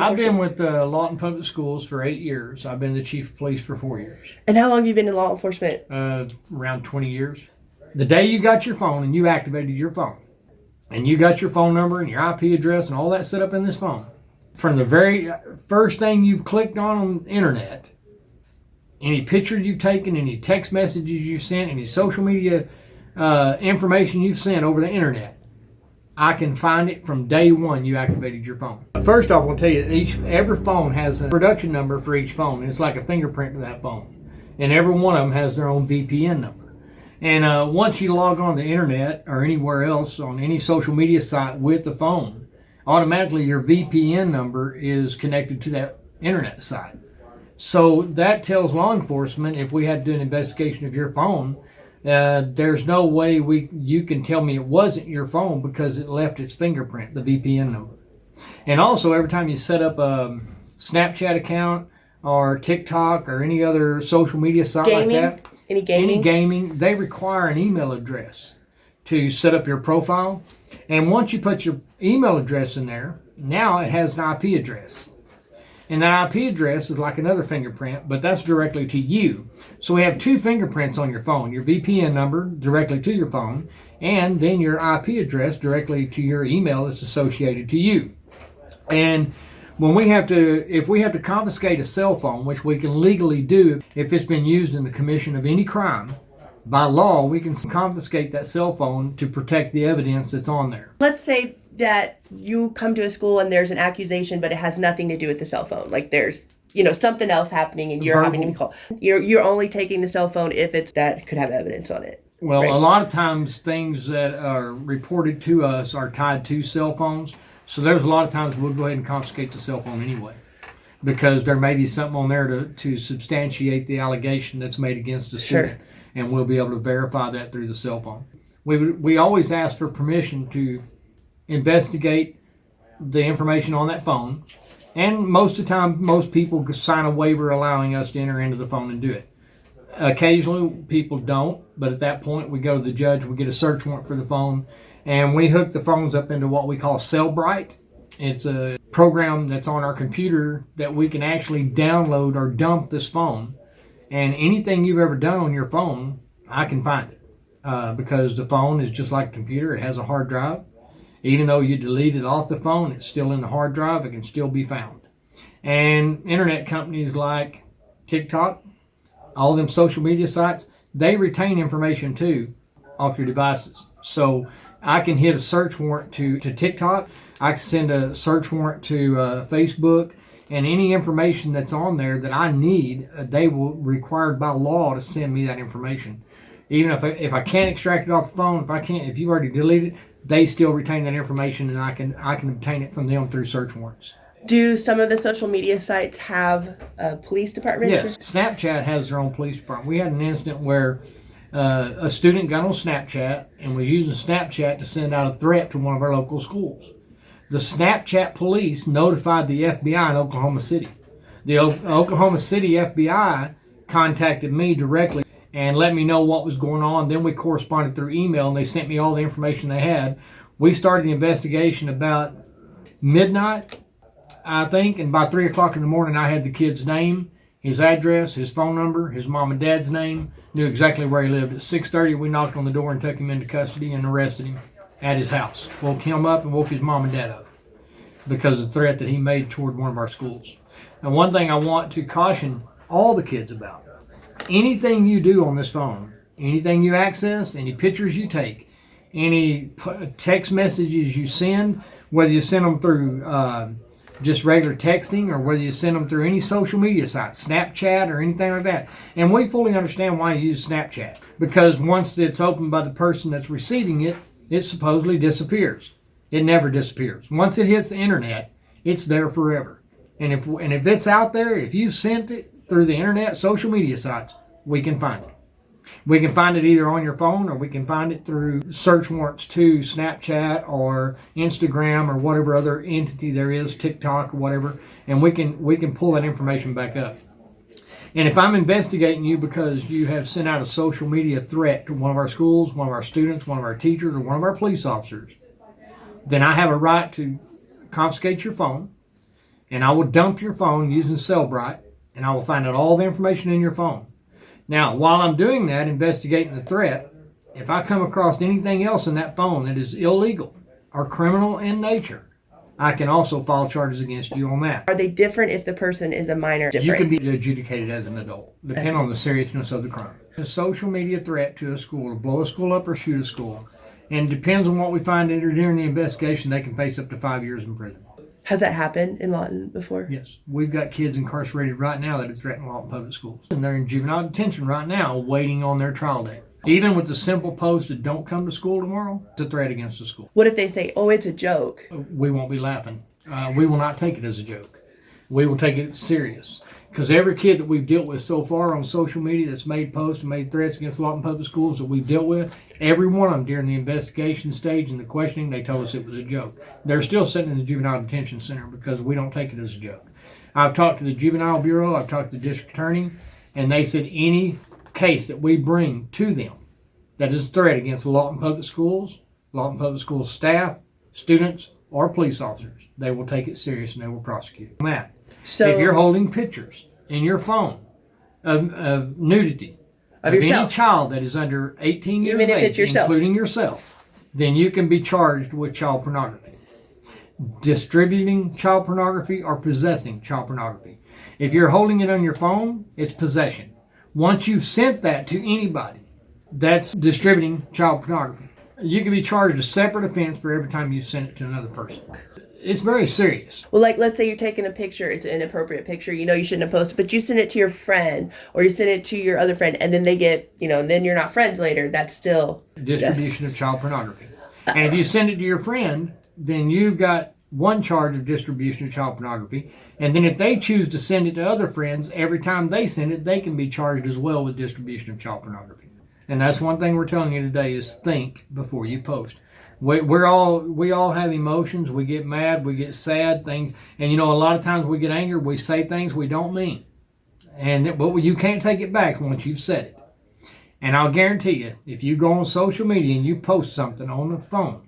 I've been with Lawton Public Schools for 8 years. I've been the chief of police for 4 years. And how long have you been in law enforcement? Around 20 years. The day you got your phone and you activated your phone, and you got your phone number and your IP address and all that set up in this phone, from the very first thing you've clicked on the internet, any picture you've taken, any text messages you've sent, any social media information you've sent over the internet, I can find it from day one you activated your phone. First off, I'll tell you that every phone has a production number for each phone, and it's like a fingerprint to that phone. And every one of them has their own VPN number. And once you log on the internet or anywhere else on any social media site with the phone, automatically your VPN number is connected to that internet site. So that tells law enforcement, if we had to do an investigation of your phone, there's no way you can tell me it wasn't your phone because it left its fingerprint, the VPN number. And also, every time you set up a Snapchat account or TikTok or any other social media site like that, any gaming, they require an email address to set up your profile. And once you put your email address in there, now it has an IP address. And that IP address is like another fingerprint, but that's directly to you. So we have two fingerprints on your phone, your VPN number directly to your phone, and then your IP address directly to your email that's associated to you. And when if we have to confiscate a cell phone, which we can legally do if it's been used in the commission of any crime, by law, we can confiscate that cell phone to protect the evidence that's on there. Let's say that you come to a school and there's an accusation, but it has nothing to do with the cell phone. Like there's, something else happening and you're having to be called. You're only taking the cell phone if it's that could have evidence on it. Well, right? A lot of times things that are reported to us are tied to cell phones. So there's a lot of times we'll go ahead and confiscate the cell phone anyway, because there may be something on there to substantiate the allegation that's made against the student. Sure. And we'll be able to verify that through the cell phone. We always ask for permission to investigate the information on that phone, and most of the time, most people sign a waiver allowing us to enter into the phone and do it. Occasionally, people don't, but at that point, we go to the judge, we get a search warrant for the phone, and we hook the phones up into what we call Cellbrite. It's a program that's on our computer that we can actually download or dump this phone. And anything you've ever done on your phone, I can find it. Because the phone is just like a computer. It has a hard drive. Even though you delete it off the phone, it's still in the hard drive. It can still be found. And internet companies like TikTok, all them social media sites, they retain information too off your devices. So I can hit a search warrant to TikTok. I can send a search warrant to Facebook. And any information that's on there that I need, they will required by law to send me that information. Even if I can't extract it off the phone, if you've already deleted it, they still retain that information, and I can obtain it from them through search warrants. Do some of the social media sites have a police department? Yes, Snapchat has their own police department. We had an incident where a student got on Snapchat and was using Snapchat to send out a threat to one of our local schools. The Snapchat police notified the FBI in Oklahoma City. The Oklahoma City FBI contacted me directly and let me know what was going on. Then we corresponded through email, and they sent me all the information they had. We started the investigation about midnight, I think, and by 3 o'clock in the morning, I had the kid's name, his address, his phone number, his mom and dad's name, knew exactly where he lived. At 6:30, we knocked on the door and took him into custody and arrested him at his house. Woke him up and woke his mom and dad up because of the threat that he made toward one of our schools. And one thing I want to caution all the kids about, anything you do on this phone, anything you access, any pictures you take, any text messages you send, whether you send them through just regular texting or whether you send them through any social media site, Snapchat or anything like that. And we fully understand why you use Snapchat, because once it's opened by the person that's receiving it, it supposedly disappears. It never disappears. Once it hits the internet, it's there forever. And if it's out there, if you've sent it through the internet, social media sites, we can find it. We can find it either on your phone, or we can find it through search warrants to Snapchat or Instagram or whatever other entity there is, TikTok or whatever, and we can pull that information back up. And if I'm investigating you because you have sent out a social media threat to one of our schools, one of our students, one of our teachers, or one of our police officers, then I have a right to confiscate your phone and I will dump your phone using Cellbrite, and I will find out all the information in your phone. Now, while I'm doing that, investigating the threat, if I come across anything else in that phone that is illegal or criminal in nature, I can also file charges against you on that. Are they different if the person is a minor? You can be adjudicated as an adult, depending on the seriousness of the crime. A social media threat to a school, to blow a school up or shoot a school, and depends on what we find during the investigation, they can face up to 5 years in prison. Has that happened in Lawton before? Yes. We've got kids incarcerated right now that have threatened Lawton Public Schools. And they're in juvenile detention right now waiting on their trial date. Even with the simple post that don't come to school tomorrow, it's a threat against the school. What if they say, oh, it's a joke? We won't be laughing. We will not take it as a joke. We will take it serious. Because every kid that we've dealt with so far on social media that's made posts and made threats against Lawton Public Schools that we've dealt with, every one of them during the investigation stage and the questioning, they told us it was a joke. They're still sitting in the juvenile detention center because we don't take it as a joke. I've talked to the Juvenile Bureau, I've talked to the district attorney, and they said any case that we bring to them that is a threat against the Lawton Public Schools staff, students, or police officers, they will take it serious and they will prosecute that. So if you're holding pictures in your phone of nudity of any child that is under 18 years of age, including yourself, then you can be charged with child pornography. Distributing child pornography or possessing child pornography. If you're holding it on your phone, it's possession. Once you've sent that to anybody, that's distributing child pornography. You can be charged a separate offense for every time you send it to another person. It's very serious. Well, like, let's say you're taking a picture, it's an inappropriate picture, you know you shouldn't have posted, but you send it to your friend, or you send it to your other friend, and then they get, and then you're not friends later, that's still... Distribution of child pornography. And if you send it to your friend, then you've got one charge of distribution of child pornography, and then if they choose to send it to other friends, every time they send it, they can be charged as well with distribution of child pornography. And that's one thing we're telling you today is think before you post. We all have emotions. We get mad. We get sad things. And, a lot of times we get angry. We say things we don't mean. But you can't take it back once you've said it. And I'll guarantee you, if you go on social media and you post something on the phone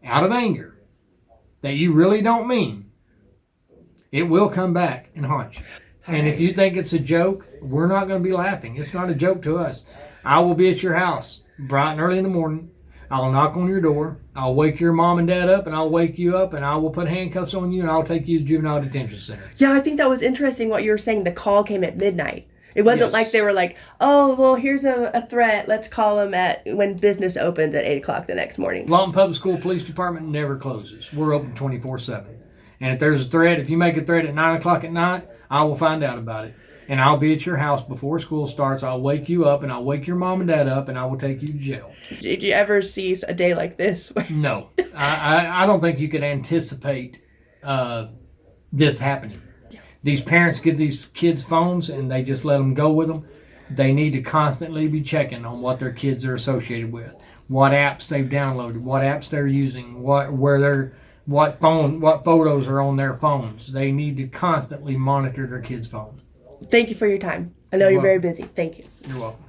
out of anger that you really don't mean, it will come back and haunt you. And if you think it's a joke, we're not going to be laughing. It's not a joke to us. I will be at your house bright and early in the morning. I'll knock on your door. I'll wake your mom and dad up, and I'll wake you up, and I will put handcuffs on you, and I'll take you to juvenile detention center. Yeah, I think that was interesting what you were saying. The call came at midnight. It wasn't like they were like, oh, well, here's a threat. Let's call them when business opens at 8 o'clock the next morning. Lawton Public School Police Department never closes. We're open 24/7. And if there's a threat, if you make a threat at 9 o'clock at night, I will find out about it. And I'll be at your house before school starts. I'll wake you up, and I'll wake your mom and dad up, and I will take you to jail. Did you ever see a day like this? No. I don't think you could anticipate this happening. Yeah. These parents give these kids phones, and they just let them go with them. They need to constantly be checking on what their kids are associated with, what apps they've downloaded, what apps they're using, what photos are on their phones. They need to constantly monitor their kids' phones. Thank you for your time. I know you're very busy. Thank you. You're welcome.